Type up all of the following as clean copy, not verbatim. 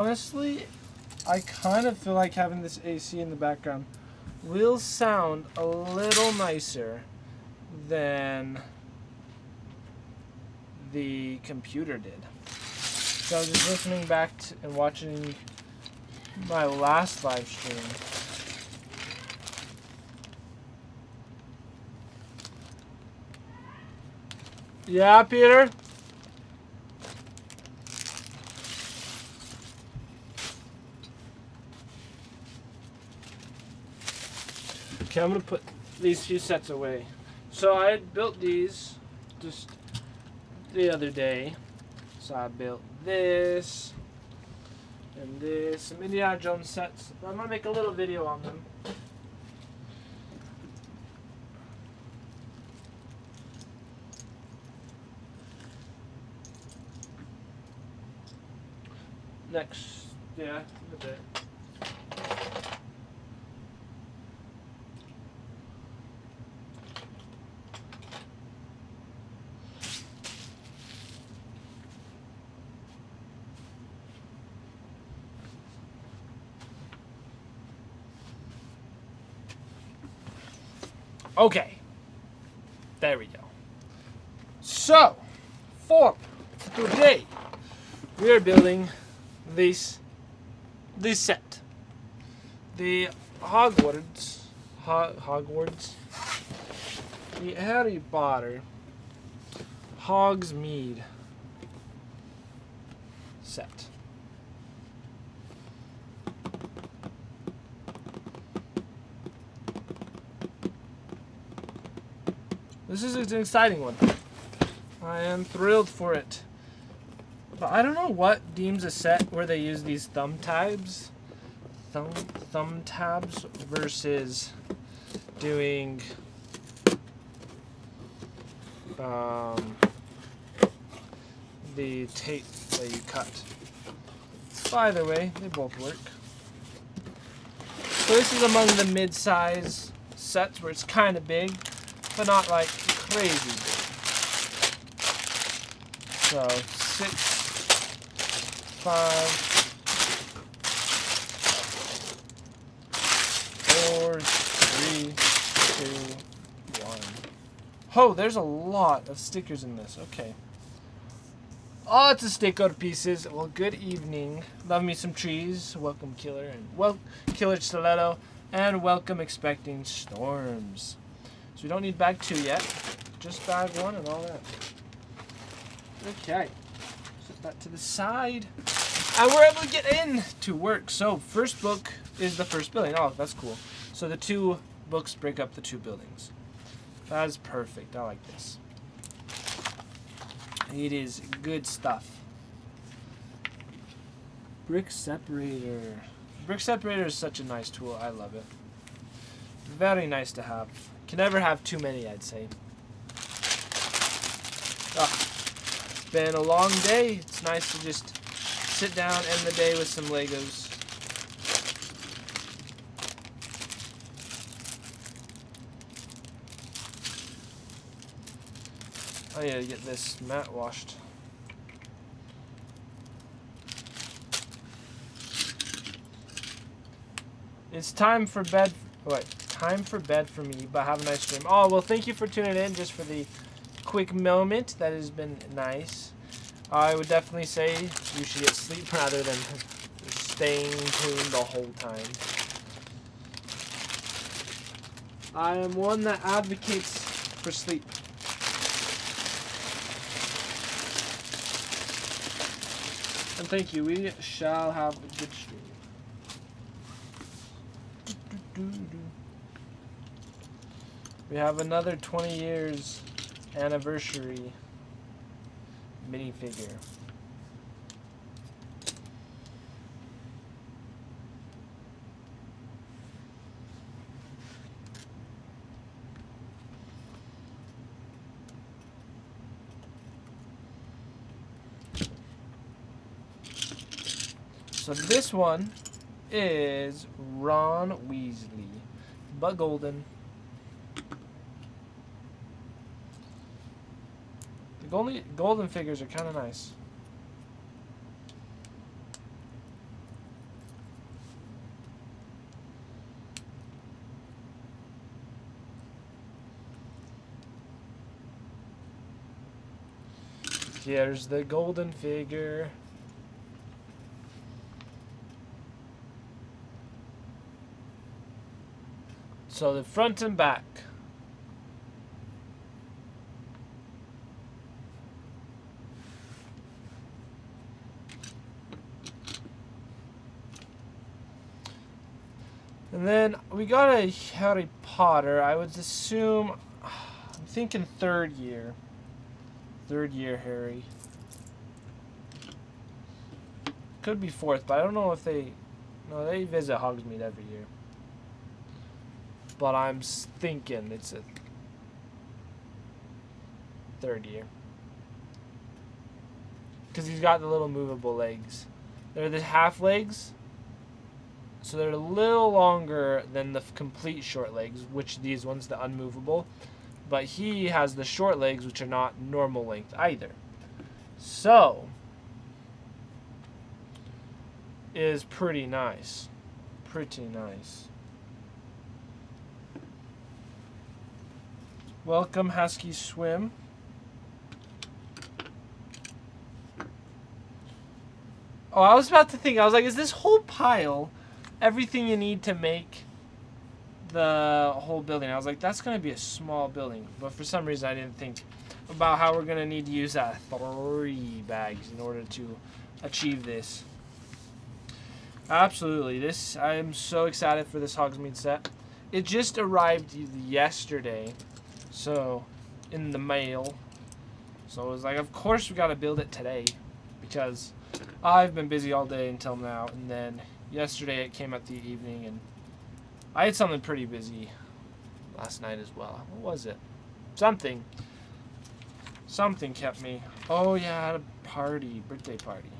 Honestly, I kind of feel like having this AC in the background will sound a little nicer than the computer did. So I was just listening back and watching my last live stream. Yeah, Peter? Okay, I'm gonna put these few sets away. So I had built these just the other day. So I built this and this, some Indiana Jones sets. I'm gonna make a little video on them. Next, yeah, a bit. Okay, there we go. So, for today, we are building this set, the Hogwarts, the Harry Potter Hogsmeade set. This is an exciting one. I am thrilled for it. But I don't know what deems a set where they use these thumb tabs versus doing the tape that you cut. By the way, they both work. So this is among the mid-size sets where it's kind of big, but not like crazy big. So 6, 5, 4, 3, 2, 1. Oh, there's a lot of stickers in this. Okay. Lots of sticker pieces. Well, good evening. Love me some trees. Welcome, Killer, and Killer Stiletto, and welcome, Expecting Storms. So we don't need bag 2 yet. Just bag 1 and all that. Okay. Set that to the side. And we're able to get in to work. So first book is the first building. Oh, that's cool. So the 2 books break up the 2 buildings. That is perfect. I like this. It is good stuff. Brick separator. Brick separator is such a nice tool. I love it. Very nice to have. Can never have too many, I'd say. Been a long day. It's nice to just sit down, end the day with some Legos. I need to get this mat washed. It's time for bed. What? Time for bed for me, but have a nice stream. Oh, well, thank you for tuning in just for the quick moment. That has been nice. I would definitely say you should get sleep rather than staying tuned the whole time. I am one that advocates for sleep. And thank you. We shall have a good stream. We have another 20 years anniversary minifigure. So this one is Ron Weasley, but golden. The golden figures are kind of nice. Here's the golden figure. So the front and back. And then we got a Harry Potter. I would assume, I'm thinking third year. Third year Harry. Could be fourth, but I don't know if they... No, they visit Hogsmeade every year. But I'm thinking it's a third year. Because he's got the little movable legs. They're the half legs. So they're a little longer than the complete short legs, which these ones, the unmovable. But he has the short legs, which are not normal length either. So, is pretty nice. Pretty nice. Welcome, Husky Swim. Oh, I was about to think, I was like, is this whole pile everything you need to make the whole building? I was like, that's going to be a small building. But for some reason, I didn't think about how we're going to need to use that 3 bags in order to achieve this. Absolutely. I am so excited for this Hogsmeade set. It just arrived yesterday. So, in the mail. So it was like, of course we got to build it today. Because I've been busy all day until now. And then yesterday it came out the evening. And I had something pretty busy last night as well. What was it? Something. Something kept me. Oh yeah, I had a party. Birthday party.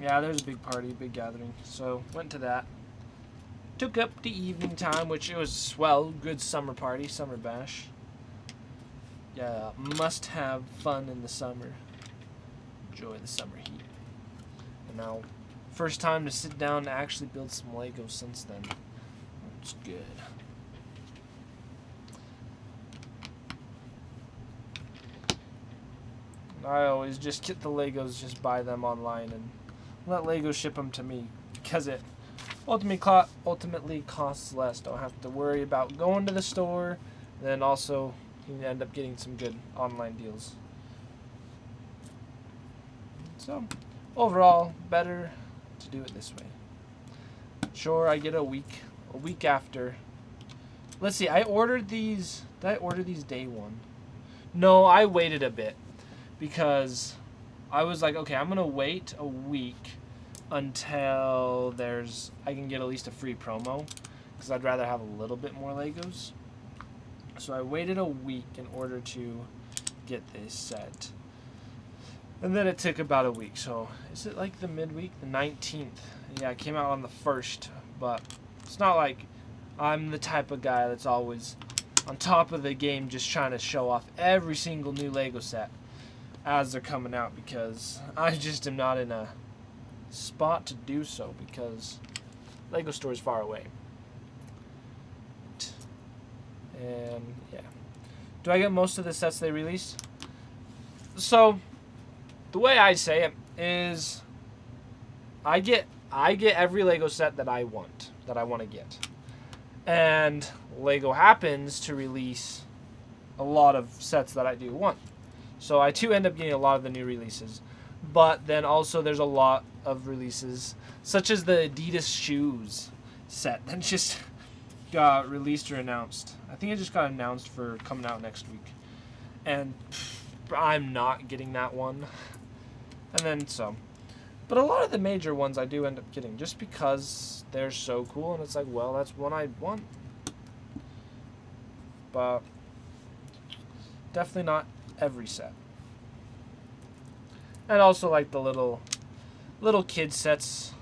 Yeah, there's a big party, big gathering. So, went to that. Took up the evening time, which it was, well, good summer party, summer bash. Yeah, must have fun in the summer. Enjoy the summer heat. And now, first time to sit down to actually build some Legos since then. It's good. I always just get the Legos, just buy them online and let Lego ship them to me because it ultimately costs less. Don't have to worry about going to the store. Then also you end up getting some good online deals. So overall, better to do it this way. Sure, I get a week after. Let's see, I ordered these. Did I order these day one? No, I waited a bit because I was like, okay, I'm gonna wait a week until I can get at least a free promo because I'd rather have a little bit more Legos. So I waited a week in order to get this set. And then it took about a week. So is it like the midweek? The 19th. Yeah, it came out on the 1st. But it's not like I'm the type of guy that's always on top of the game just trying to show off every single new Lego set as they're coming out, because I just am not in a spot to do so because Lego store is far away. And yeah, do I get most of the sets they released? So the way I say it is I get every Lego set that I want to get, and Lego happens to release a lot of sets that I do want. So I do end up getting a lot of the new releases. But then also there's a lot of releases, such as the Adidas shoes set that just got released or announced. I think it just got announced for coming out next week. And I'm not getting that one. And then so. But a lot of the major ones I do end up getting just because they're so cool. And it's like, well, that's one I want. But definitely not every set. And also like the little kid sets.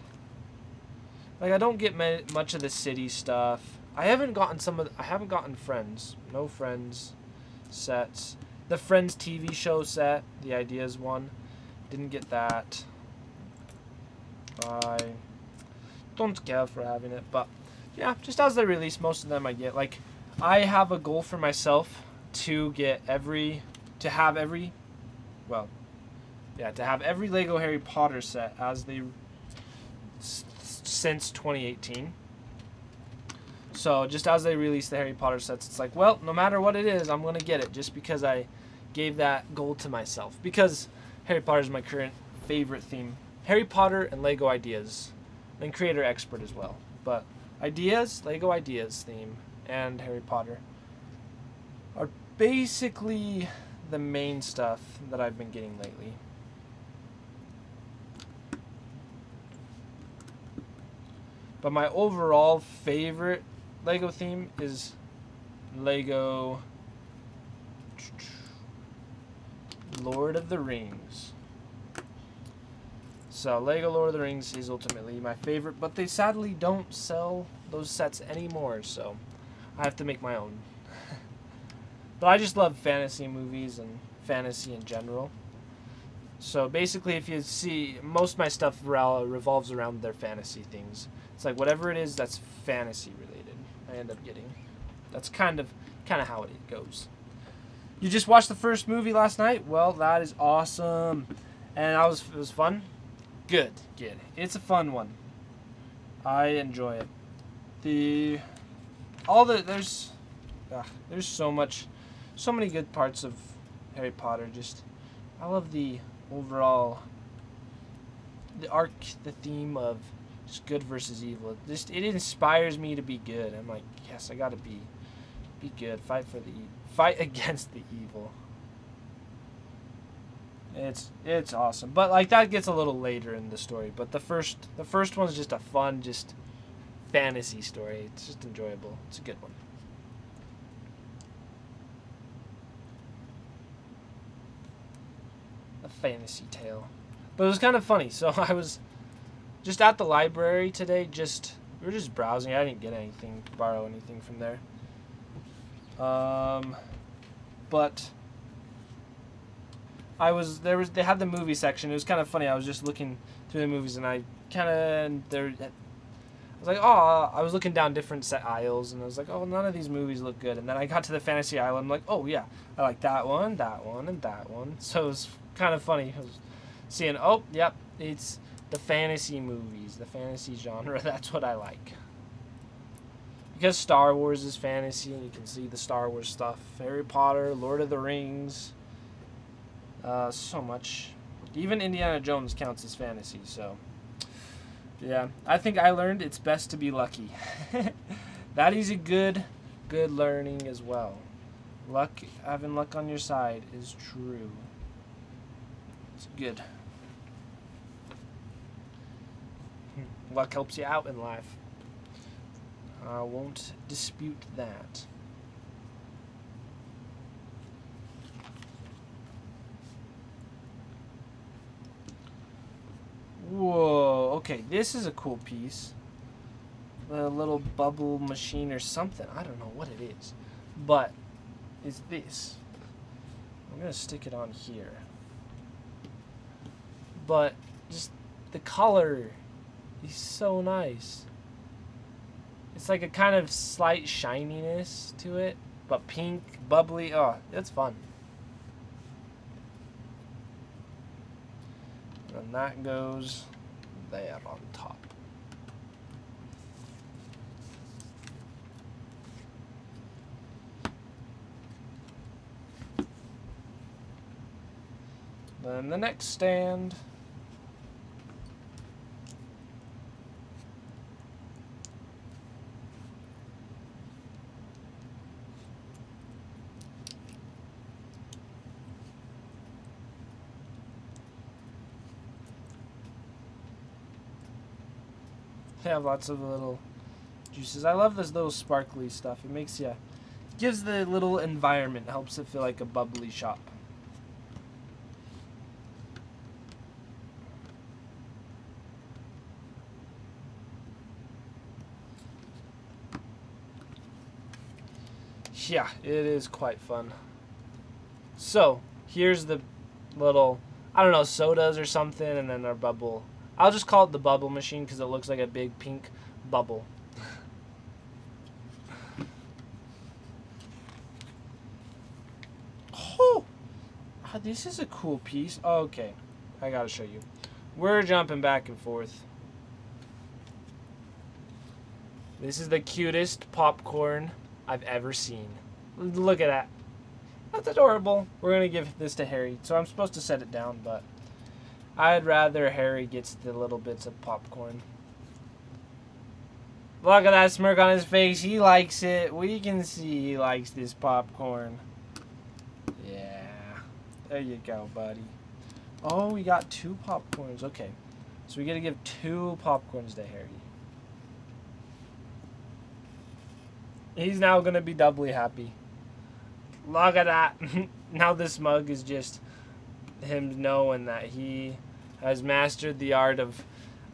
Like I don't get much of the city stuff. I haven't gotten Friends. No Friends sets. The Friends TV show set, the Ideas one, didn't get that. I don't care for having it, but yeah, just as they release, most of them I get. Like I have a goal for myself to have every well, yeah, to have every Lego Harry Potter set as they since 2018. So just as they released the Harry Potter sets, it's like, well, no matter what it is, I'm gonna get it just because I gave that goal to myself. Because Harry Potter is my current favorite theme. Harry Potter and Lego Ideas, and Creator Expert as well. But Ideas, Lego Ideas theme, and Harry Potter are basically the main stuff that I've been getting lately. But my overall favorite Lego theme is Lego Lord of the Rings. So Lego Lord of the Rings is ultimately my favorite, but they sadly don't sell those sets anymore, so I have to make my own. But I just love fantasy movies and fantasy in general. So basically, if you see, most of my stuff revolves around their fantasy things. It's like whatever it is that's fantasy related, I end up getting. That's kind of how it goes. You just watched the first movie last night? Well, that is awesome, and it was fun. Good. It's a fun one. I enjoy it. There's so many good parts of Harry Potter. Just I love the overall, the theme of just good versus evil. It inspires me to be good. I'm like, yes, I gotta be good. Fight against the evil. It's awesome. But like that gets a little later in the story. But the first one's just a fun, just fantasy story. It's just enjoyable. It's a good one. A fantasy tale. But it was kind of funny. So I was just at the library today. We were just browsing. I didn't get anything, borrow anything from there. But they had the movie section. It was kind of funny. I was just looking through the movies, and I was like, oh, I was looking down different set aisles, and I was like, oh, none of these movies look good. And then I got to the fantasy aisle, and I'm like, oh yeah, I like that one, and that one. So it was kind of funny. I was seeing, oh, yep, it's the fantasy movies, the fantasy genre. That's what I like. Because Star Wars is fantasy, and you can see the Star Wars stuff. Harry Potter, Lord of the Rings, so much. Even Indiana Jones counts as fantasy, so yeah. I think I learned it's best to be lucky. That is a good learning as well. Having luck on your side is true. It's good. Luck helps you out in life. I won't dispute that. Whoa, okay, this is a cool piece. A little bubble machine or something. I don't know what it is. But it's this. I'm going to stick it on here. But just the color is so nice. It's like a kind of slight shininess to it, but pink, bubbly. Oh, it's fun. And that goes there on top. Then the next stand. They have lots of little juices. I love this little sparkly stuff. It makes gives the little environment, helps it feel like a bubbly shop. Yeah, it is quite fun. So, here's the little, I don't know, sodas or something, and then our bubble. I'll just call it the bubble machine because it looks like a big pink bubble. Oh, Oh, this is a cool piece. Oh, okay. I gotta show you. We're jumping back and forth. This is the cutest popcorn I've ever seen. Look at that. That's adorable. We're going to give this to Harry. So I'm supposed to set it down, but I'd rather Harry gets the little bits of popcorn. Look at that smirk on his face. He likes it. We can see he likes this popcorn. Yeah. There you go, buddy. Oh, we got 2 popcorns. Okay. So we got to give 2 popcorns to Harry. He's now going to be doubly happy. Look at that. Now this mug is just him knowing that he has mastered the art of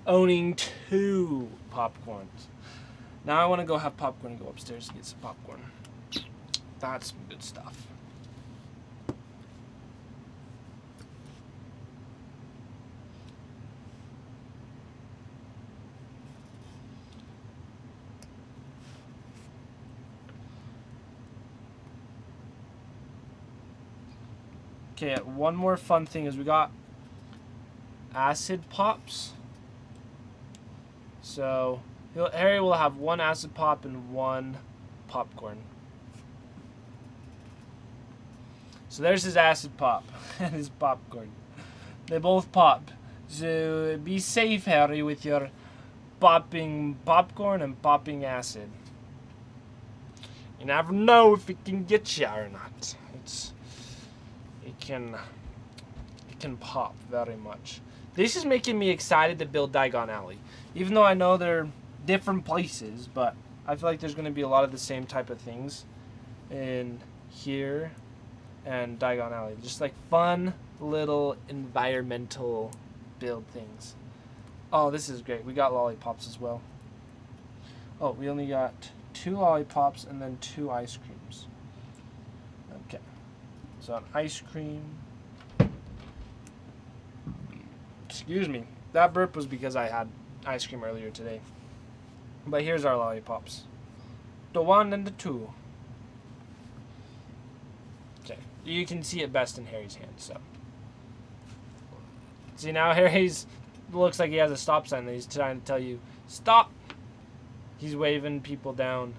owning 2 popcorns. Now I want to go have popcorn and go upstairs and get some popcorn. That's some good stuff. Okay, one more fun thing is we got acid pops. So Harry will have 1 acid pop and 1 popcorn. So there's his acid pop and his popcorn. They both pop. So be safe, Harry, with your popping popcorn and popping acid. You never know if it can get you or not. It can pop very much. This is making me excited to build Diagon Alley. Even though I know they're different places, but I feel like there's going to be a lot of the same type of things in here and Diagon Alley. Just like fun little environmental build things. Oh, this is great. We got lollipops as well. Oh, we only got 2 lollipops and then 2 ice creams. Okay. So an ice cream. Excuse me. That burp was because I had ice cream earlier today. But here's our lollipops. The 1 and the 2. Okay. You can see it best in Harry's hand, so. See, now Harry's looks like he has a stop sign that he's trying to tell you, stop! He's waving people down.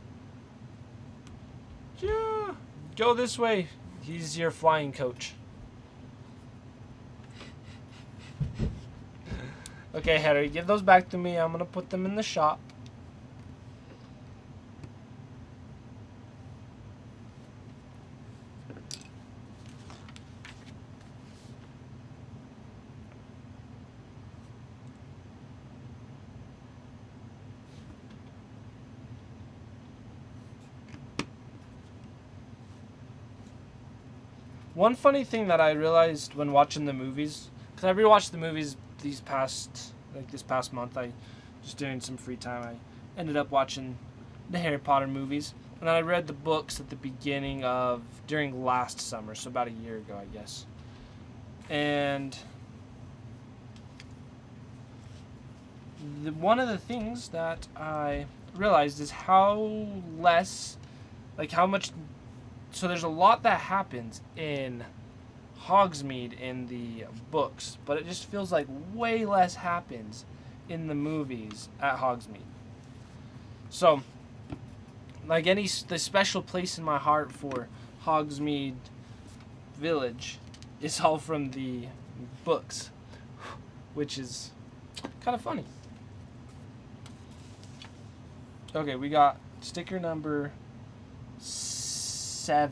Yeah, go this way. He's your flying coach. Okay, Harry, give those back to me. I'm going to put them in the shop. One funny thing that I realized when watching the movies, because I rewatched the movies this past month, I just doing some free time, I ended up watching the Harry Potter movies, and then I read the books at the beginning of, during last summer, so about a year ago, I guess. And one of the things that I realized is how much. So there's a lot that happens in Hogsmeade in the books, but it just feels like way less happens in the movies at Hogsmeade. So, like the special place in my heart for Hogsmeade Village is all from the books, which is kind of funny. Okay, we got sticker number 7.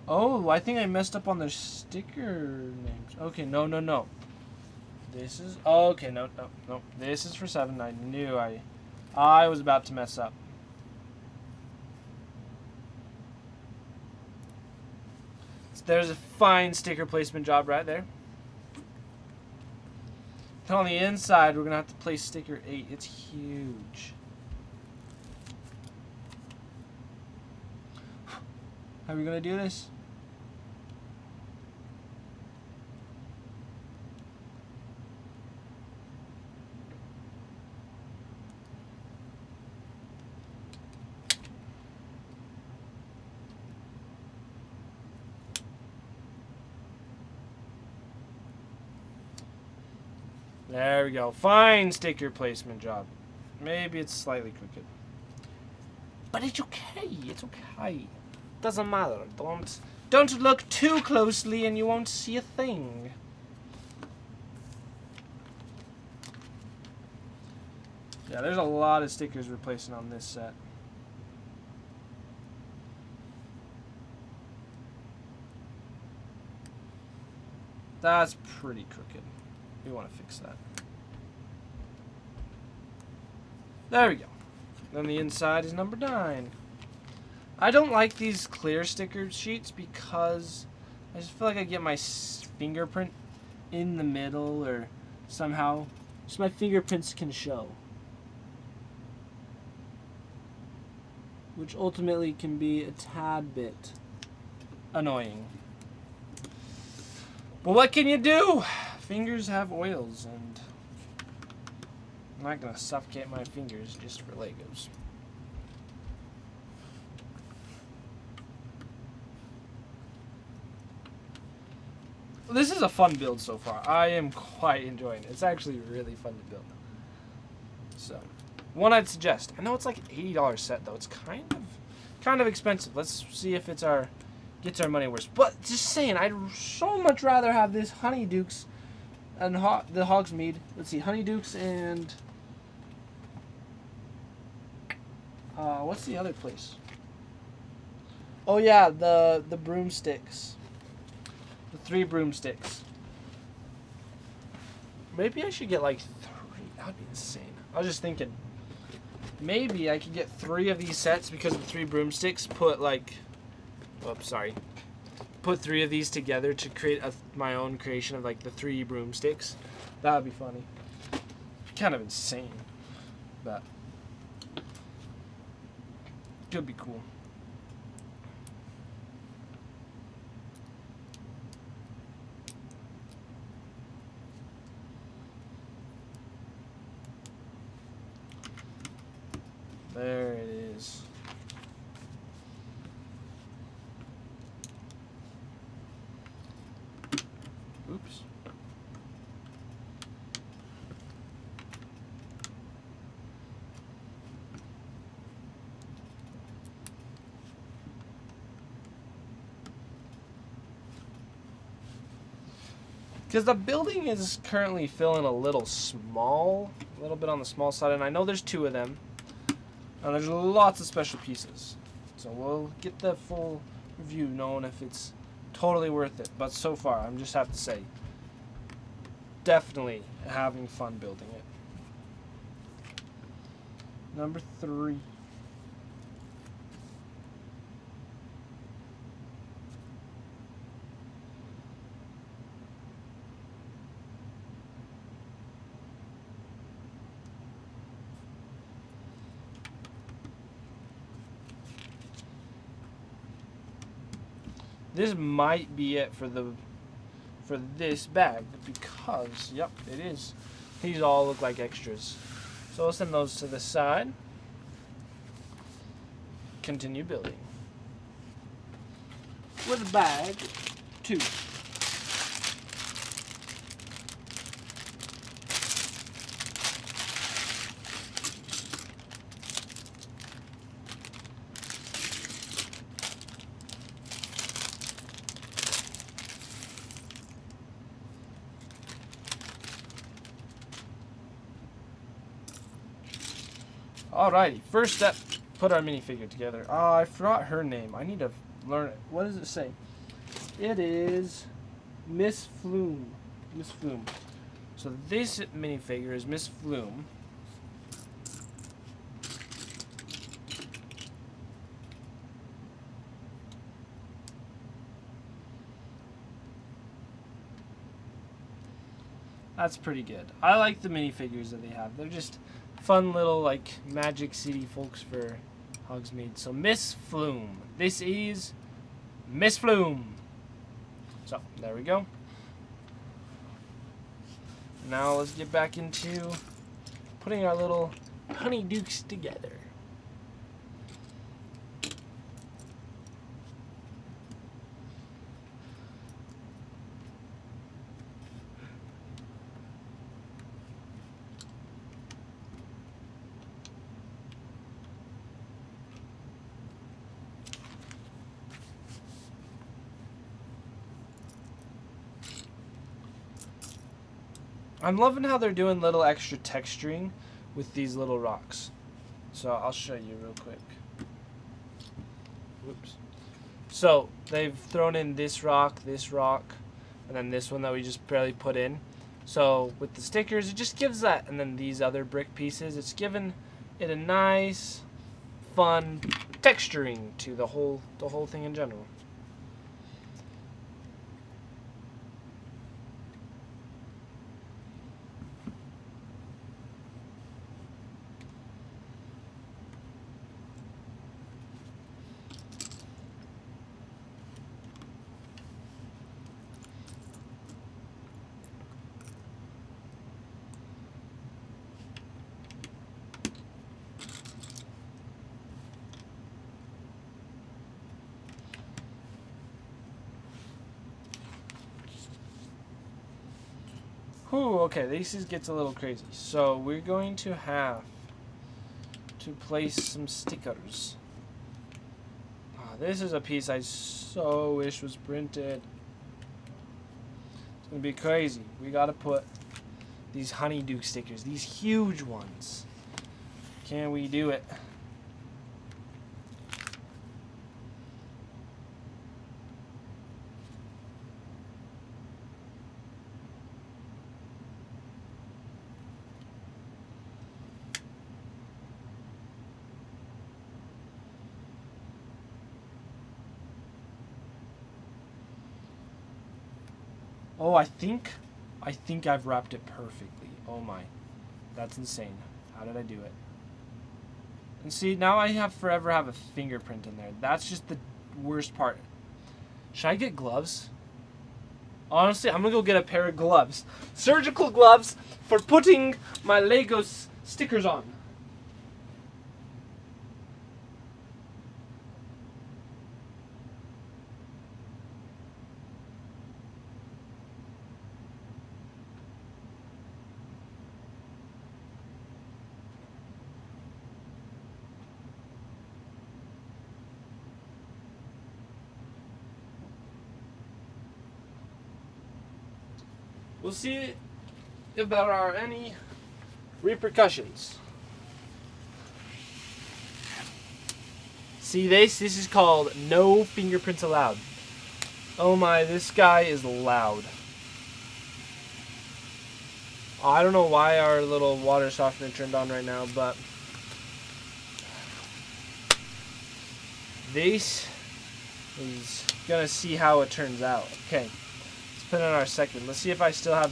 Oh, I think I messed up on the sticker names. Okay, no. This is... Oh, okay, no. This is for 7. I knew I was about to mess up. So there's a fine sticker placement job right there. And on the inside, we're going to have to place sticker 8. It's huge. How are we going to do this? There we go. Fine sticker placement job. Maybe it's slightly crooked. But it's okay. It's okay. Doesn't matter. Don't look too closely and you won't see a thing. Yeah, there's a lot of stickers replacing on this set. That's pretty crooked. We want to fix that. There we go. Then the inside is number 9. I don't like these clear sticker sheets because I just feel like I get my fingerprint in the middle or somehow just my fingerprints can show. Which ultimately can be a tad bit annoying. But what can you do? Fingers have oils, and I'm not going to suffocate my fingers just for Legos. This is a fun build so far. I am quite enjoying it. It's actually really fun to build. So, one I'd suggest. I know it's like an $80 set though. It's kind of expensive. Let's see if gets our money worth. But just saying, I'd so much rather have this Honeydukes and the Hogsmeade. Let's see, Honeydukes and what's the other place? Oh yeah, the broomsticks. The 3 broomsticks. Maybe I should get like 3. That would be insane. I was just thinking. Maybe I could get 3 of these sets because the 3 broomsticks. Put like, oops, sorry. Put 3 of these together to create my own creation of like the 3 broomsticks. That would be funny. Kind of insane, but could be cool. There it is. Oops. Because the building is currently feeling a little bit on the small side, and I know there's 2 of them. And there's lots of special pieces. So we'll get the full review knowing if it's totally worth it. But so far, I just have to say, definitely having fun building it. Number 3. This might be it for this bag because, yep, it is. These all look like extras. So we'll send those to the side. Continue building. With bag 2. Alrighty, first step, put our minifigure together. I forgot her name. I need to learn it. What does it say? It is Miss Flume. Miss Flume. So this minifigure is Miss Flume. That's pretty good. I like the minifigures that they have. They're just fun little like Magic City folks for Hogsmeade. So Miss Flume. This is Miss Flume. So there we go. Now let's get back into putting our little Honeydukes together. I'm loving how they're doing little extra texturing with these little rocks. So I'll show you real quick. Whoops. So they've thrown in this rock, and then this one that we just barely put in. So with the stickers, it just gives that, and then these other brick pieces, it's given it a nice, fun texturing to the whole thing in general. Whew, okay, this gets a little crazy. So we're going to have to place some stickers. This is a piece I so wish was printed. It's gonna be crazy. We gotta put these honeydew stickers, these huge ones. Can we do it? Oh, I think I've wrapped it perfectly. Oh my, that's insane. How did I do it? And see, now I forever have a fingerprint in there. That's just the worst part. Should I get gloves? Honestly, I'm gonna go get a pair of gloves. Surgical gloves for putting my Lego stickers on. We'll see if there are any repercussions. See this? This is called no fingerprints allowed. Oh my, this guy is loud. I don't know why our little water softener turned on right now, but this is gonna see how it turns out. Okay. Put in our second. Let's see if I still have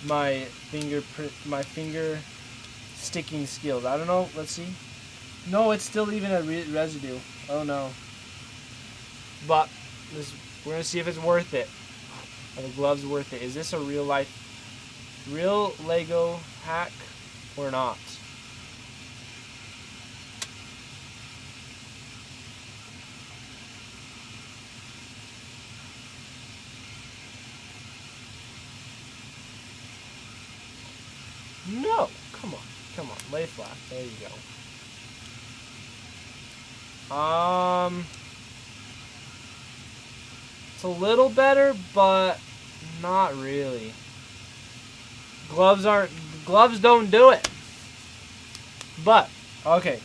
my finger sticking skills. I don't know. Let's see. No, it's still leaving a residue. Oh no. But we're gonna see if it's worth it. Are the gloves worth it? Is this a real Lego hack or not? No, come on, lay flat. There you go. It's a little better, but not really. Gloves don't do it. But okay,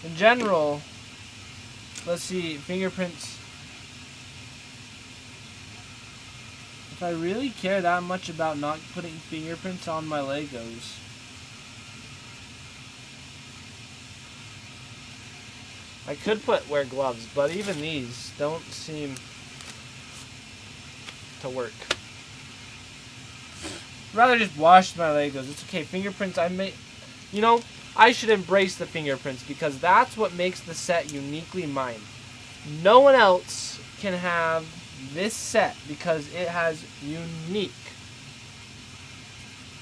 in general, let's see fingerprints. If I really care that much about not putting fingerprints on my Legos, I could wear gloves, but even these don't seem to work. I'd rather just wash my Legos. It's okay. Fingerprints, I should embrace the fingerprints because that's what makes the set uniquely mine. No one else can have this set because it has unique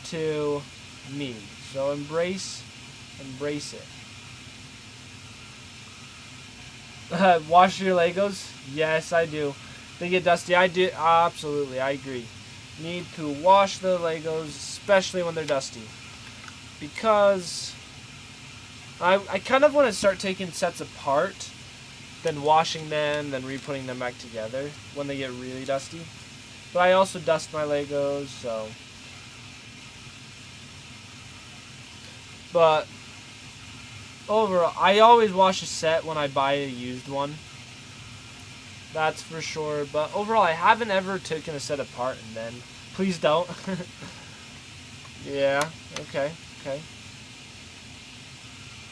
to me. So embrace it. Wash your Legos? Yes, I do. They get dusty. I do. Absolutely, I agree. Need to wash the Legos, especially when they're dusty. Because I kind of want to start taking sets apart, then washing them, then re-putting them back together when they get really dusty. But I also dust my Legos, so But overall, I always wash a set when I buy a used one. That's for sure. But overall, I haven't ever taken a set apart and then. Please don't. Yeah, okay, okay.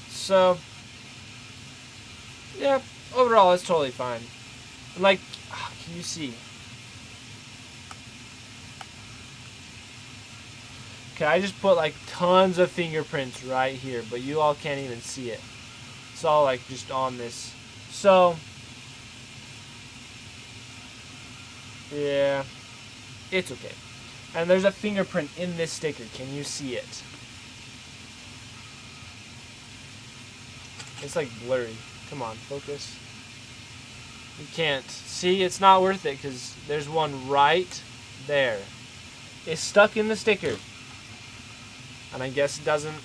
So, yeah, overall, it's totally fine. Like, can you see? Okay, I just put like tons of fingerprints right here, but you all can't even see it. It's all like just on this. So, yeah, it's okay. And there's a fingerprint in this sticker. Can you see it? It's like blurry. Come on, focus. You can't. See, it's not worth it because there's one right there. It's stuck in the sticker. And I guess it doesn't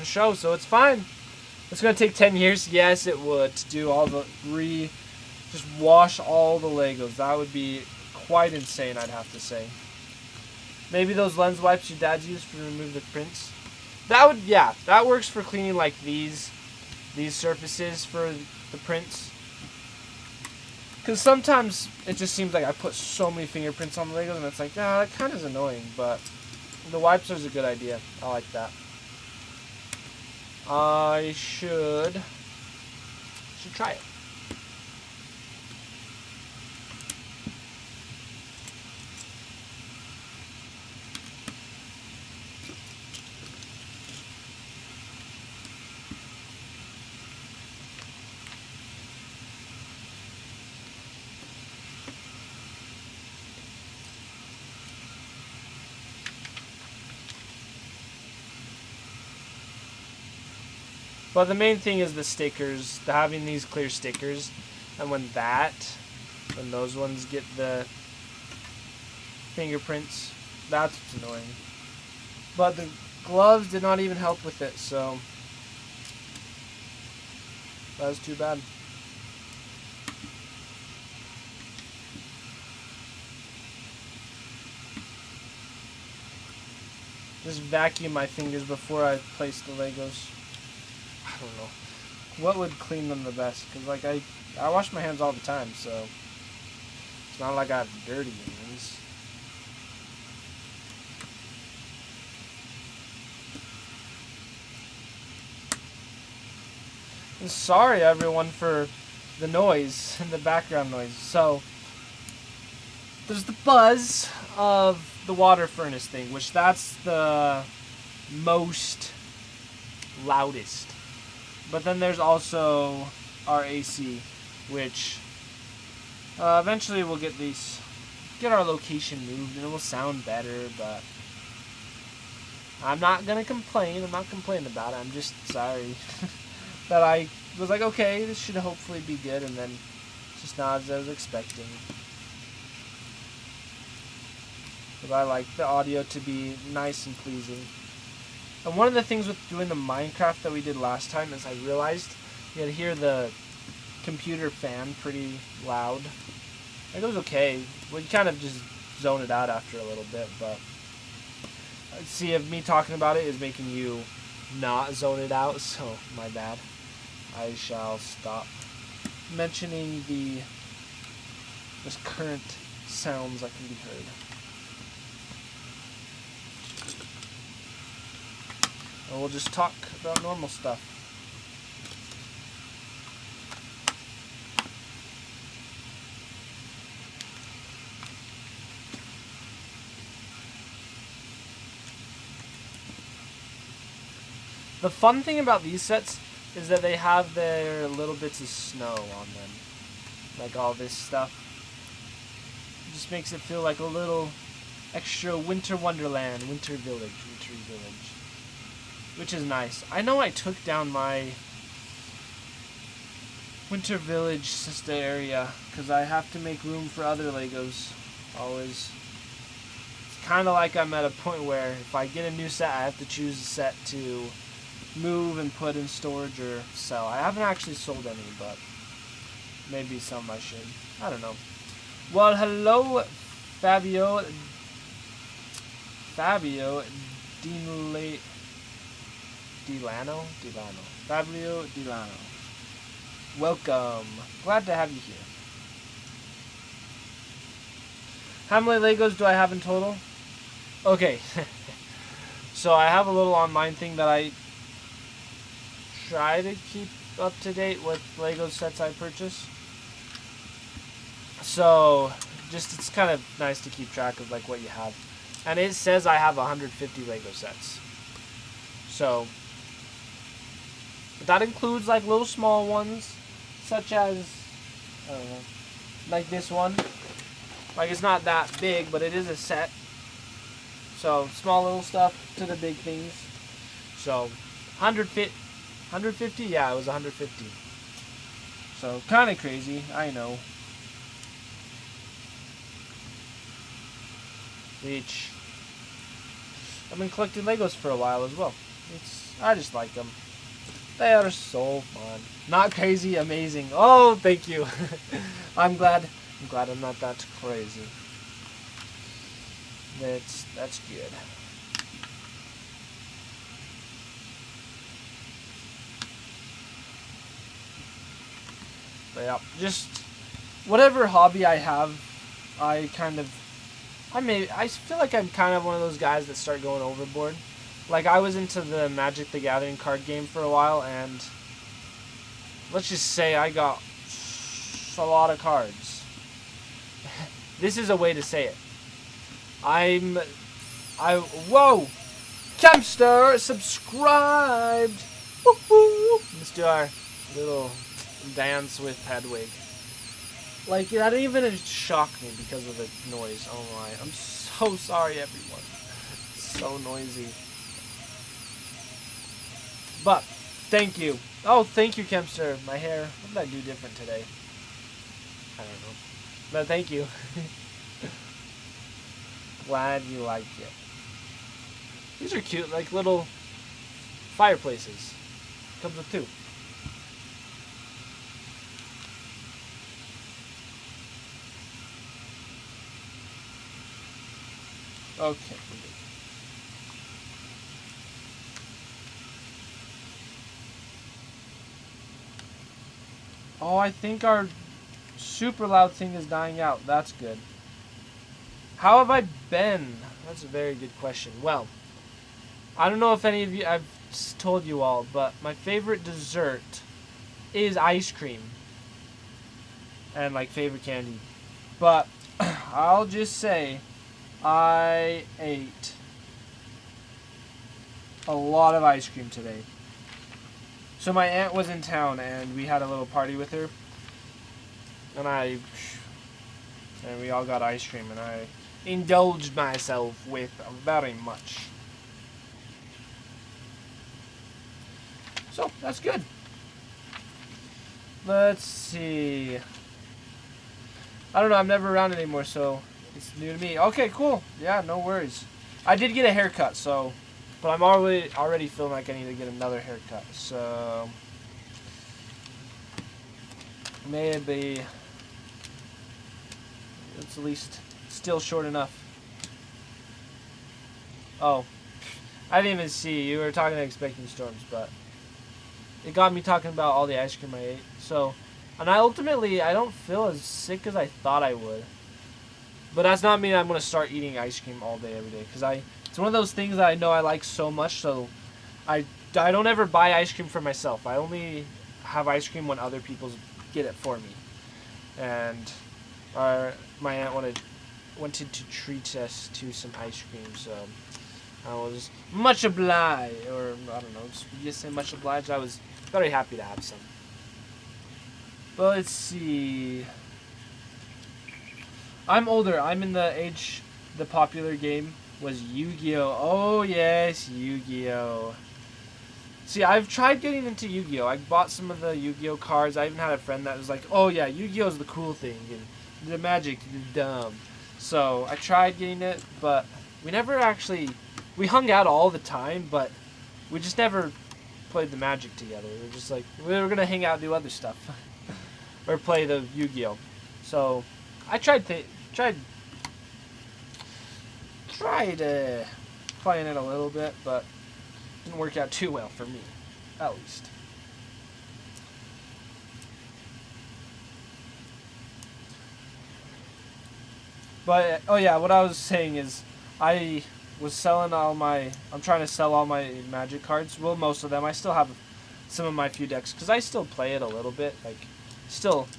show, so it's fine. It's going to take 10 years. Yes, it would, to do all the just wash all the Legos. That would be quite insane, I'd have to say. Maybe those lens wipes your dad's used to remove the prints. Yeah, that works for cleaning like these surfaces for the prints. Because sometimes it just seems like I put so many fingerprints on the Legos and it's like, that kind of is annoying, but the wipes is a good idea. I like that. I should try it. But the main thing is the stickers, having these clear stickers, and when those ones get the fingerprints, that's what's annoying. But the gloves did not even help with it, so that was too bad. Just vacuum my fingers before I place the Legos. I don't know. What would clean them the best? Because like I wash my hands all the time, so it's not like I have dirty hands. And sorry everyone for the noise and the background noise. So there's the buzz of the water furnace thing, which that's the most loudest. But then there's also our AC, which eventually we'll get our location moved and it will sound better, but I'm not going to complain. I'm not complaining about it. I'm just sorry that I was like, okay, this should hopefully be good, and then it's just not as I was expecting. But I like the audio to be nice and pleasing. And one of the things with doing the Minecraft that we did last time is I realized you could hear the computer fan pretty loud. It was okay. We kind of just zone it out after a little bit, but see if me talking about it is making you not zone it out, so my bad. I shall stop mentioning the current sounds that can be heard. And we'll just talk about normal stuff. The fun thing about these sets is that they have their little bits of snow on them. Like all this stuff. It just makes it feel like a little extra winter wonderland, wintry village. Which is nice. I know I took down my winter village sister area because I have to make room for other Legos. Always. It's kind of like I'm at a point where if I get a new set, I have to choose a set to move and put in storage or sell. I haven't actually sold any, but maybe some I should. I don't know. Well, hello, Fabio Delano? Fabio Delano. Welcome. Glad to have you here. How many Legos do I have in total? Okay. So I have a little online thing that I try to keep up to date with Lego sets I purchase. So just it's kind of nice to keep track of like what you have. And it says I have 150 Lego sets. So but that includes like little small ones such as I don't know, like this one. Like it's not that big, but it is a set. So small little stuff to the big things. So 150, yeah, it was 150. So kind of crazy, I know. Which I've been collecting Legos for a while as well. I just like them. They are so fun. Not crazy, amazing. Oh, thank you. I'm glad I'm not that crazy. That's good. But yeah, just whatever hobby I have, I feel like I'm kind of one of those guys that start going overboard. Like I was into the Magic the Gathering card game for a while, and let's just say I got a lot of cards. This is a way to say it. Whoa! Kempster subscribed! Woo-hoo! Let's do our little dance with Hedwig. Like, that didn't even shock me because of the noise. Oh my. I'm so sorry, everyone. It's so noisy. But, thank you. Oh, thank you, Kempster. My hair. What did I do different today? I don't know. But thank you. Glad you like it. These are cute, like little fireplaces. Comes with two. Okay. Oh, I think our super loud thing is dying out. That's good. How have I been? That's a very good question. Well, I don't know if any of you, I've told you all, but my favorite dessert is ice cream. And like favorite candy. But I'll just say I ate a lot of ice cream today. So my aunt was in town and we had a little party with her. And we all got ice cream and I indulged myself with very much. So, that's good. Let's see. I don't know, I'm never around anymore, so it's new to me. Okay, cool. Yeah, no worries. I did get a haircut, so, but I'm already feeling like I need to get another haircut, so maybe it's at least still short enough. Oh, I didn't even see. You were talking to Expecting Storms, but it got me talking about all the ice cream I ate. So, and I don't feel as sick as I thought I would. But that's not mean I'm going to start eating ice cream all day, every day. Because it's one of those things that I know I like so much, so I don't ever buy ice cream for myself. I only have ice cream when other people get it for me. And my aunt wanted to treat us to some ice cream, so I was much obliged, or I don't know, just say much obliged. I was very happy to have some. But let's see. I'm older. I'm in the age. The popular game was Yu-Gi-Oh. Oh yes, Yu-Gi-Oh. See, I've tried getting into Yu-Gi-Oh. I bought some of the Yu-Gi-Oh cards. I even had a friend that was like, "Oh yeah, Yu-Gi-Oh is the cool thing, and the Magic is dumb." So I tried getting it, but we never actually. We hung out all the time, but we just never played the Magic together. We were just like, we were gonna hang out and do other stuff, or play the Yu-Gi-Oh. So I tried playing it a little bit, but Didn't work out too well for me, at least. But, oh yeah, what I was saying is, I was selling I'm trying to sell all my Magic cards. Well, most of them. I still have some of my few decks, because I still play it a little bit. Like, still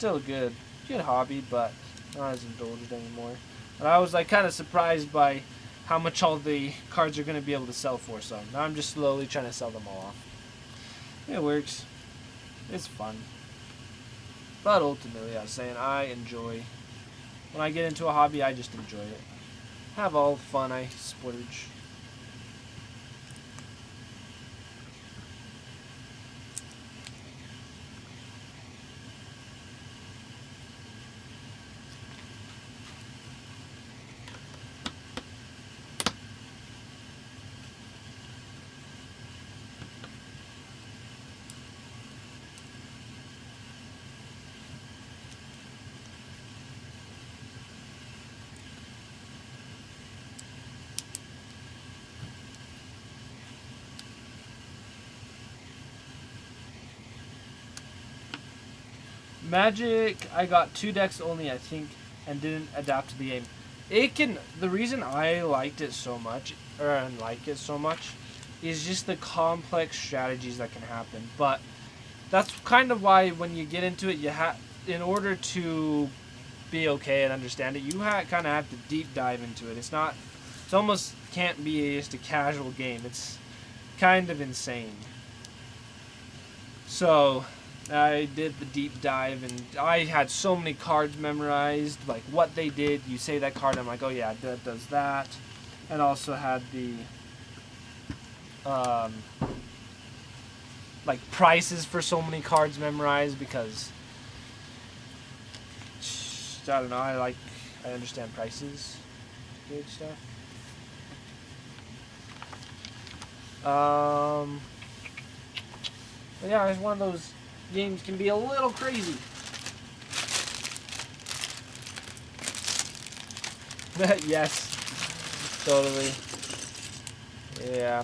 a good hobby, but not as indulgent anymore. And I was, like, kind of surprised by how much all the cards are going to be able to sell for, so now I'm just slowly trying to sell them all off. It works. It's fun. But ultimately, I was saying, I enjoy. When I get into a hobby, I just enjoy it. Have all the fun I splurge. Magic, I got 2 decks only, I think, and didn't adapt to the game. The reason I liked it so much, is just the complex strategies that can happen. But that's kind of why when you get into it, in order to be okay and understand it, you kind of have to deep dive into it. It's almost can't be just a casual game. It's kind of insane. So I did the deep dive, and I had so many cards memorized, like what they did. You say that card, I'm like, oh yeah, that does that. And also had the like prices for so many cards memorized, because I don't know, I understand prices. Good stuff. But yeah, it's one of those games can be a little crazy. Yes, totally. Yeah.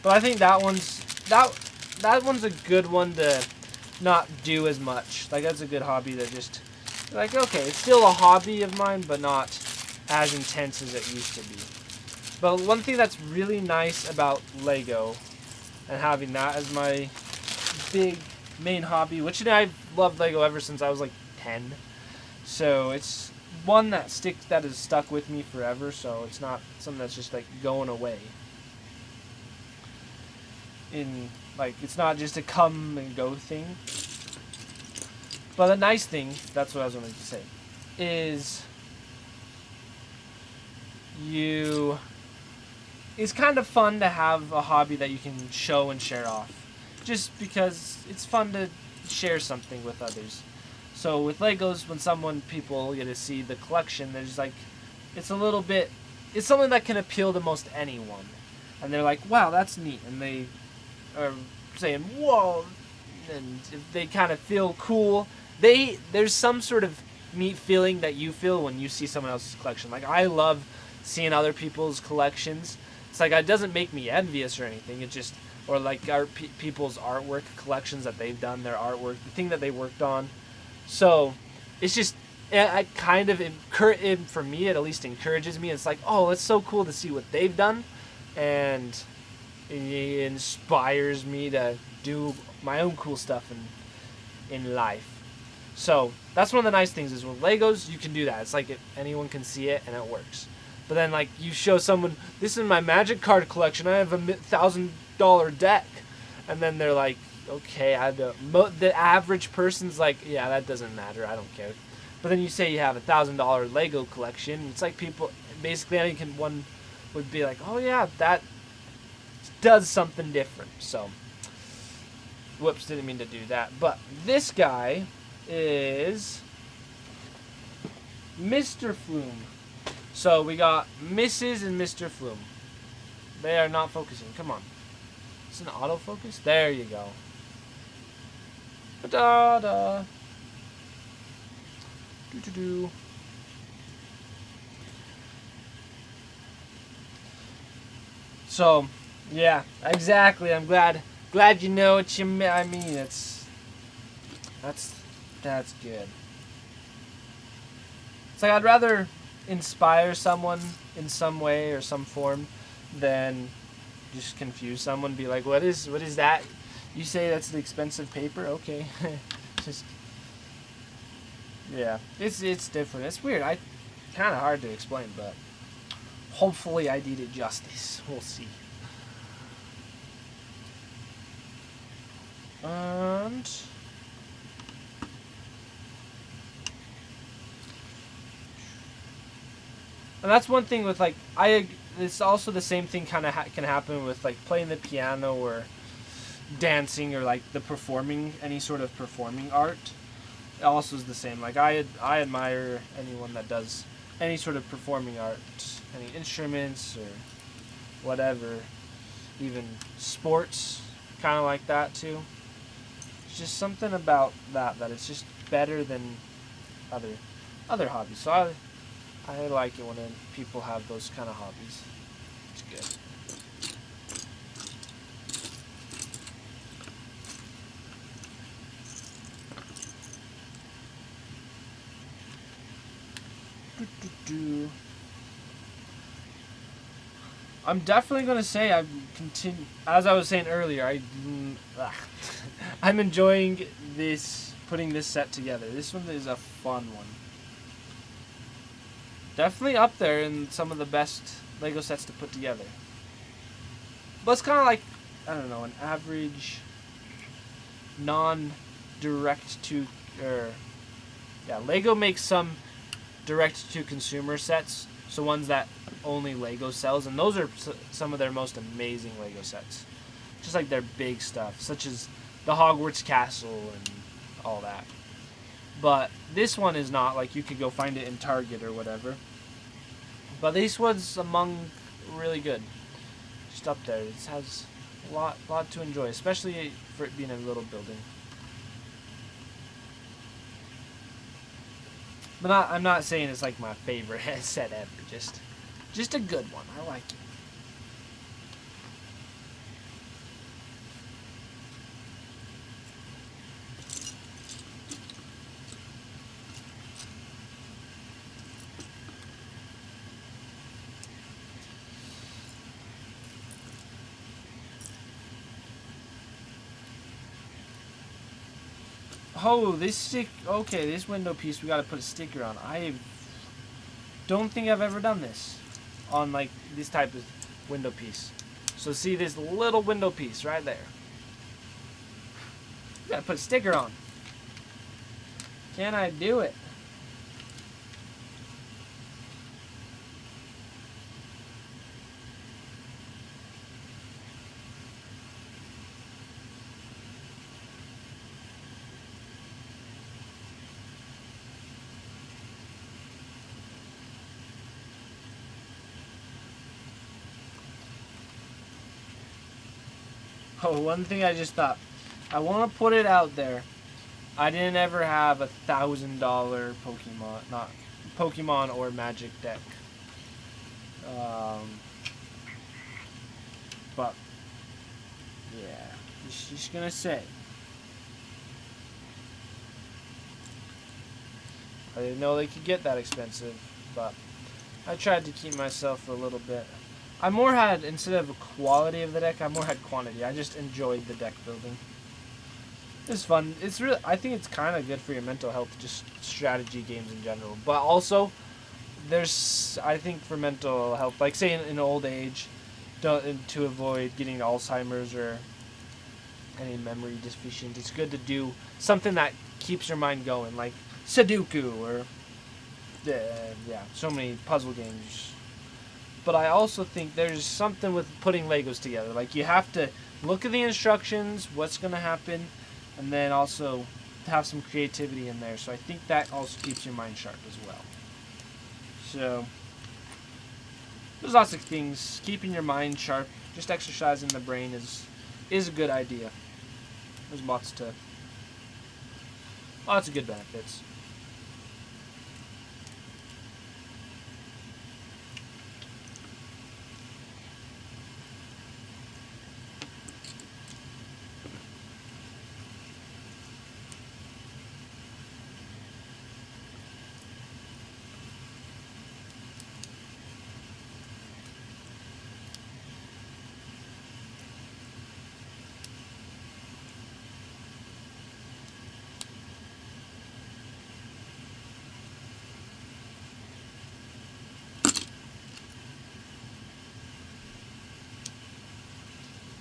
But I think that one's a good one to not do as much. Like, that's a good hobby that just, like, okay, it's still a hobby of mine, but not as intense as it used to be. But one thing that's really nice about Lego, and having that as my big main hobby, which I've loved Lego ever since I was like 10. So it's one that has stuck with me forever, so it's not something that's just like going away. It's not just a come and go thing. But the nice thing, that's what I was going to say, is it's kind of fun to have a hobby that you can show and share off. Just because it's fun to share something with others. So with Legos, when people get to see the collection, there's like, it's something that can appeal to most anyone. And they're like, wow, that's neat. And they are saying, whoa. And if they kind of feel cool, there's some sort of neat feeling that you feel when you see someone else's collection. Like, I love seeing other people's collections. It's like, it doesn't make me envious or anything. It just, or like people's artwork collections that they've done, their artwork, the thing that they worked on. So it's just, I kind of for me, it at least encourages me. It's like, oh, it's so cool to see what they've done, and it inspires me to do my own cool stuff in life. So that's one of the nice things is with Legos, you can do that. It's like anyone can see it and it works. But then, like, you show someone, this is my Magic card collection, I have a $1,000 deck. And then they're like, okay, the average person's like, yeah, that doesn't matter, I don't care. But then you say you have a $1,000 Lego collection, it's like people, basically one would be like, oh yeah, that does something different. So, whoops, didn't mean to do that. But this guy is Mr. Flume. So we got Mrs. and Mr. Flume. They are not focusing. Come on. It's an autofocus. There you go. Da da. Do. So, yeah, exactly. I'm glad you know what you mean. I mean, that's good. It's like I'd rather inspire someone in some way or some form than just confuse someone. Be like, what is that? You say that's the expensive paper? Okay, just yeah. It's different. It's weird. Kind of hard to explain, but hopefully I did it justice. We'll see. And that's one thing with like it's also the same thing kind of can happen with like playing the piano or dancing or like the performing, any sort of performing art. It also is the same. Like I admire anyone that does any sort of performing art, any instruments or whatever, even sports, kind of like that too. It's just something about that it's just better than other hobbies. So I like it when people have those kind of hobbies. It's good. I'm definitely gonna say I've continued. As I was saying earlier, I'm enjoying putting this set together. This one is a fun one. Definitely up there in some of the best Lego sets to put together. But it's kind of like, I don't know, an average non-direct to, Lego makes some direct to consumer sets, so ones that only Lego sells, and those are some of their most amazing Lego sets. Just like their big stuff, such as the Hogwarts Castle and all that. But this one is not, like you could go find it in Target or whatever. But this one's among really good. Just up there. It has a lot to enjoy, especially for it being a little building. But I'm not saying it's like my favorite set ever. Just a good one. I like it. Oh, this window piece we gotta put a sticker on. I don't think I've ever done this on like this type of window piece. So see this little window piece right there. We gotta put a sticker on. Can I do it? Oh, one thing I just thought. I want to put it out there. I didn't ever have $1,000 Pokemon or Magic deck. But yeah, just gonna say. I didn't know they could get that expensive, but I tried to keep myself a little bit. I more had, instead of quality of the deck, I more had quantity. I just enjoyed the deck building. It's fun. It's really, I think it's kind of good for your mental health, just strategy games in general. But also, there's, I think for mental health, like say in old age, to avoid getting Alzheimer's or any memory deficient, it's good to do something that keeps your mind going, like Sudoku or, so many puzzle games. But I also think there's something with putting Legos together. Like you have to look at the instructions, what's going to happen, and then also have some creativity in there. So I think that also keeps your mind sharp as well. So there's lots of things. Keeping your mind sharp, just exercising the brain is a good idea. There's lots of good benefits.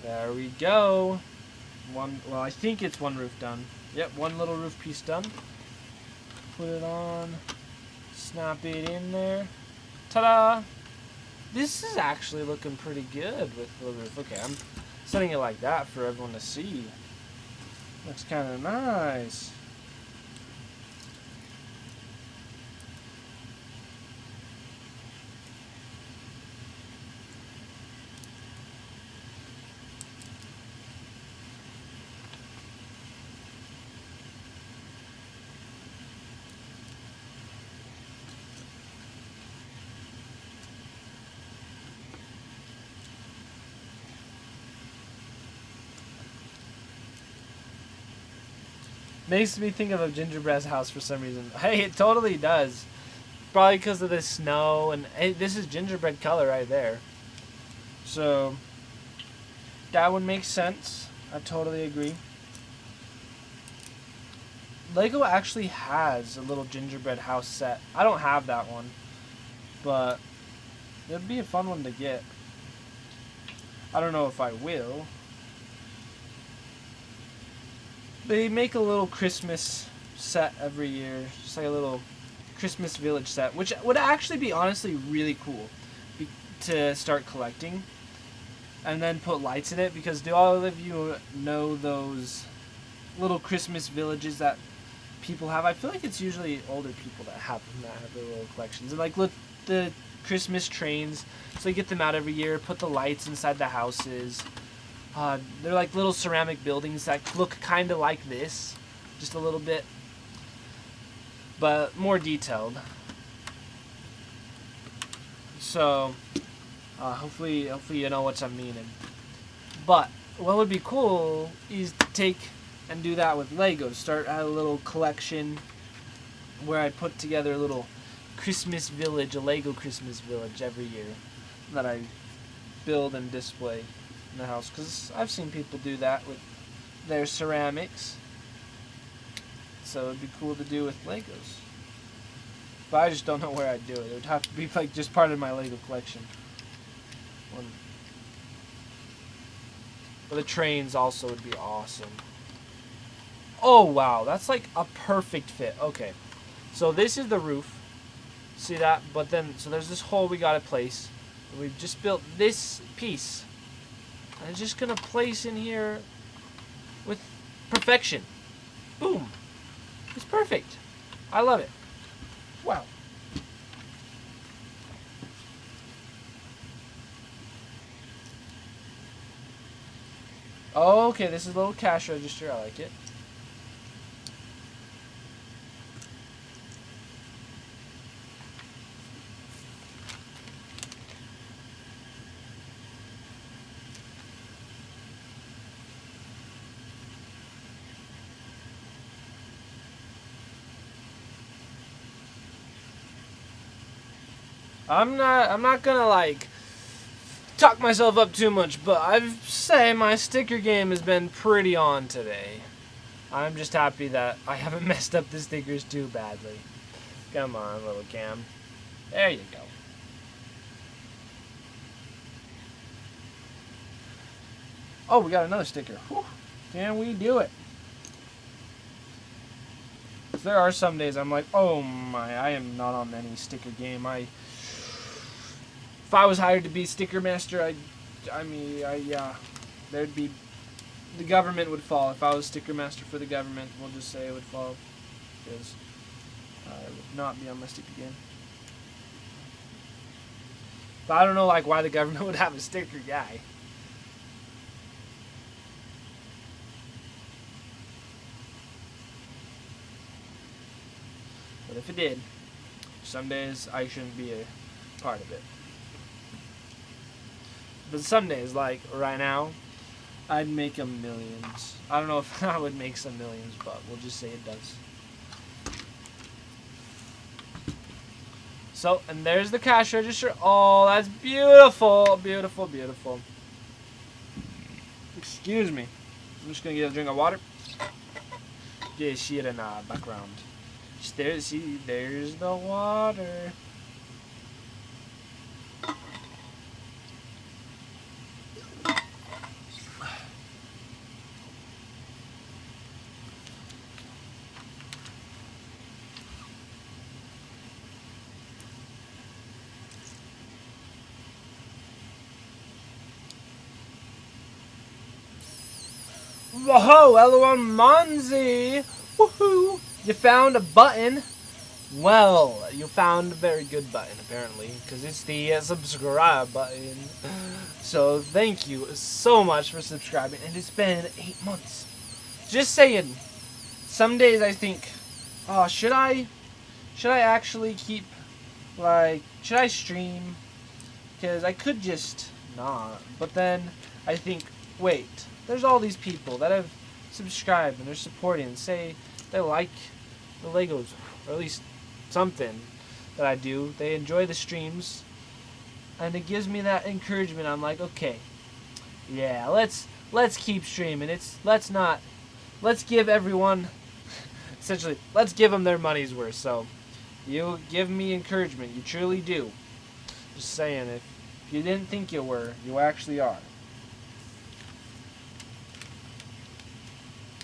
There we go. Well, I think it's one roof done. Yep, one little roof piece done. Put it on. Snap it in there. Ta-da! This is actually looking pretty good with the roof. Okay, I'm setting it like that for everyone to see. Looks kind of nice. Makes me think of a gingerbread house for some reason. Hey, it totally does. Probably because of the snow, and hey, this is gingerbread color right there. So, that would make sense. I totally agree. Lego actually has a little gingerbread house set. I don't have that one, but it'd be a fun one to get. I don't know if I will. They make a little Christmas set every year, just like a little Christmas village set, which would actually be honestly really cool to start collecting, and then put lights in it, because do all of you know those little Christmas villages that people have? I feel like it's usually older people that have their little collections, and like look, the Christmas trains, so you get them out every year, put the lights inside the houses. They're like little ceramic buildings that look kind of like this, just a little bit, but more detailed. So, hopefully you know what I'm meaning. But what would be cool is to take and do that with Lego. Start a little collection where I put together a little Christmas village, a Lego Christmas village every year that I build and display in the house, because I've seen people do that with their ceramics, so it'd be cool to do with Legos, but I just don't know where I'd do it. It would have to be like just part of my Lego collection. But the trains also would be awesome. Oh wow, that's like a perfect fit. Okay, so this is the roof, see that, but then so there's this hole we gotta place, and we've just built this piece. I'm just gonna place in here with perfection. Boom. It's perfect. I love it. Wow. Oh, okay, this is a little cash register. I like it. I'm not gonna like talk myself up too much, but I'd say my sticker game has been pretty on today. I'm just happy that I haven't messed up the stickers too badly. Come on, little Cam. There you go. Oh, we got another sticker. Whew. Can we do it? There are some days I'm like, oh my, I am not on any sticker game. If I was hired to be sticker master, yeah, there'd be, the government would fall. If I was sticker master for the government, we'll just say it would fall, because I would not be on my sticker game. But I don't know like why the government would have a sticker guy. But if it did, some days I shouldn't be a part of it. But some days, like right now, I'd make a millions. I don't know if I would make some millions, but we'll just say it does. So, and there's the cash register. Oh, that's beautiful, beautiful, beautiful. Excuse me. I'm just gonna get a drink of water. Yeah, shit in the background. There's the water. Whoa, hello, Monzi. Woohoo! You found a button. Well, you found a very good button, apparently, because it's the subscribe button. So thank you so much for subscribing, and it's been 8 months. Just saying. Some days I think, oh, should I actually keep, like, should I stream? Because I could just not. But then I think, wait, there's all these people that have subscribed and they're supporting and say they like the Legos, or at least something that I do. They enjoy the streams, and it gives me that encouragement. I'm like, okay, yeah, let's keep streaming. Let's give everyone, essentially, let's give them their money's worth. So you give me encouragement. You truly do. Just saying, if you didn't think you were, you actually are.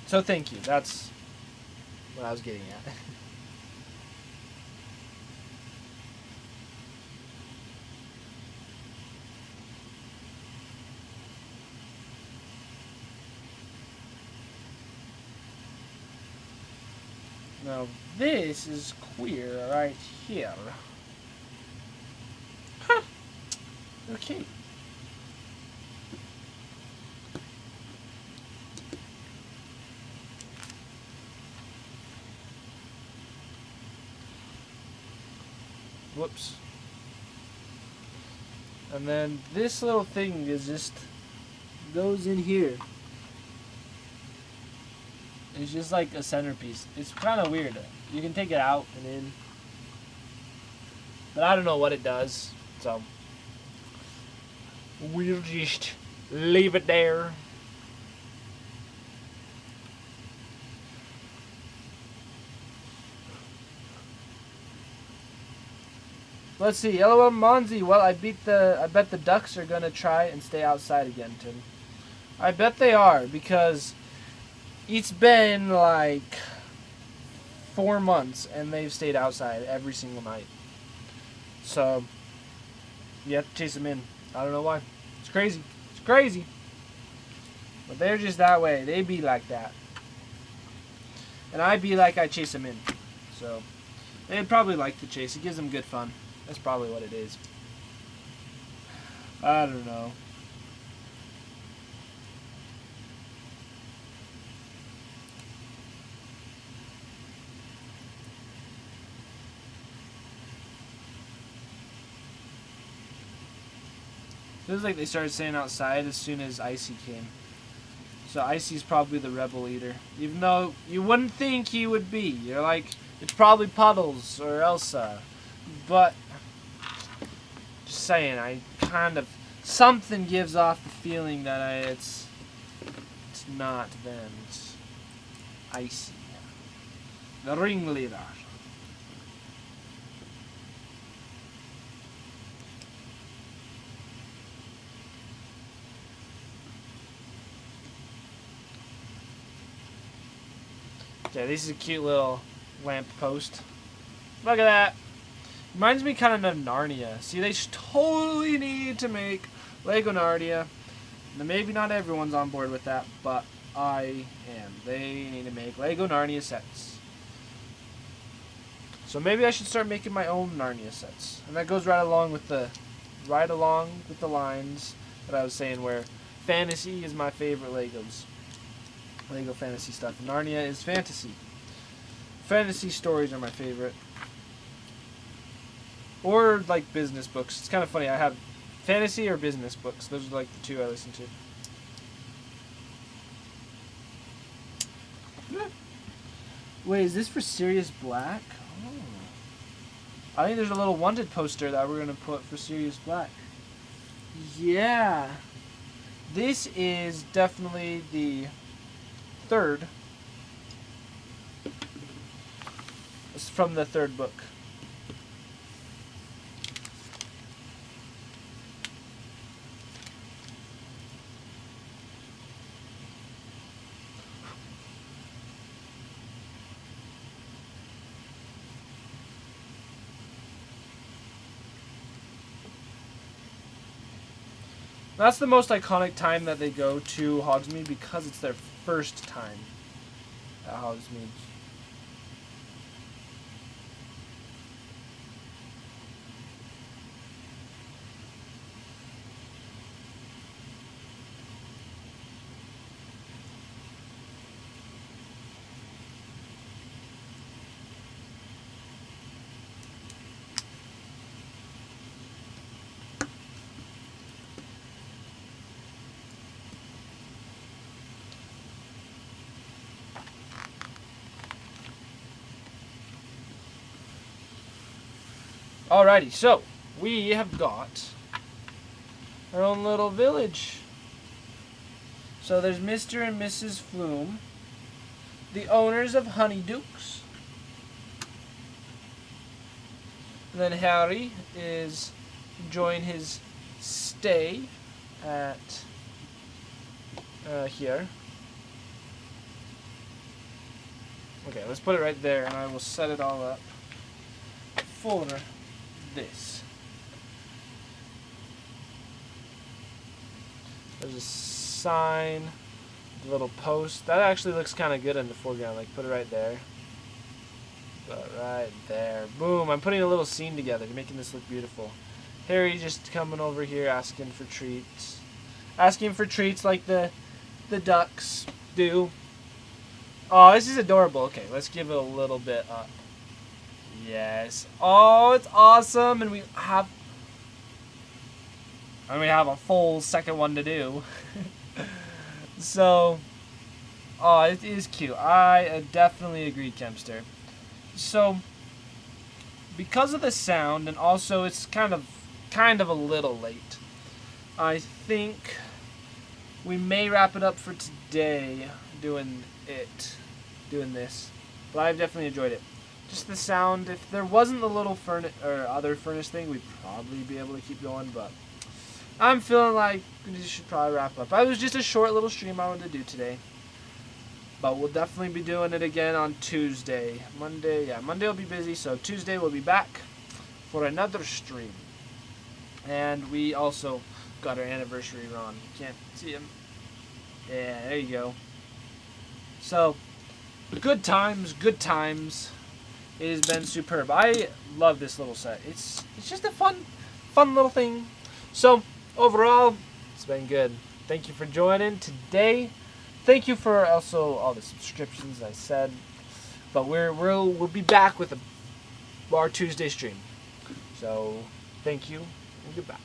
So thank you. That's what I was getting at. Now this is queer right here. Huh. Okay. Whoops. And then this little thing is just goes in here. It's just like a centerpiece. It's kind of weird. You can take it out and in, but I don't know what it does. So we'll just leave it there. Let's see. LOL Monzi. Well, I bet the Ducks are gonna try and stay outside again, Tim. I bet they are, because it's been like 4 months and they've stayed outside every single night. So you have to chase them in. I don't know why. It's crazy. It's crazy. But they're just that way. They be like that. And I be like I chase them in. So they'd probably like the chase. It gives them good fun. That's probably what it is. I don't know. Feels like they started staying outside as soon as Icy came. So Icy's probably the rebel leader. Even though you wouldn't think he would be. You're like, it's probably Puddles or Elsa. But just saying, I kind of, something gives off the feeling that it's not them. It's Icy, the ringleader. Okay, this is a cute little lamp post. Look at that. Reminds me kind of Narnia. See, they totally need to make Lego Narnia. Now, maybe not everyone's on board with that, but I am. They need to make Lego Narnia sets. So maybe I should start making my own Narnia sets. And that goes right along with the lines that I was saying, where fantasy is my favorite Legos. Lego fantasy stuff. Narnia is fantasy. Fantasy stories are my favorite. Or like business books. It's kind of funny. I have fantasy or business books. Those are like the two I listen to. Wait, is this for Sirius Black? Oh. I think there's a little wanted poster that we're going to put for Sirius Black. Yeah. This is definitely the third. It's from the third book. That's the most iconic time that they go to Hogsmeade because it's their first time at Hogsmeade. Alrighty, so we have got our own little village. So there's Mr. and Mrs. Flume, the owners of Honeydukes. And then Harry is enjoying his stay at here. Okay, let's put it right there, and I will set it all up for this. There's a sign, a little post. That actually looks kind of good in the foreground. Like, put it right there. Put it right there. Boom. I'm putting a little scene together, making this look beautiful. Harry just coming over here asking for treats. Asking for treats like the ducks do. Oh, this is adorable. Okay, let's give it a little bit up. Yes. Oh, it's awesome, and we have a full second one to do. So, oh, it is cute. I definitely agree, Kempster. So, because of the sound, and also it's kind of a little late, I think we may wrap it up for today doing this. But I've definitely enjoyed it. Just the sound. If there wasn't the little other furnace thing, we'd probably be able to keep going. But I'm feeling like we should probably wrap up. It was just a short little stream I wanted to do today. But we'll definitely be doing it again on Tuesday. Monday will be busy. So Tuesday we'll be back for another stream. And we also got our anniversary on. You can't see him. Yeah, there you go. So, good times, good times. It has been superb. I love this little set. It's just a fun little thing. So, overall, it's been good. Thank you for joining today. Thank you for also all the subscriptions I said. But we'll be back with our Tuesday stream. So, thank you and goodbye.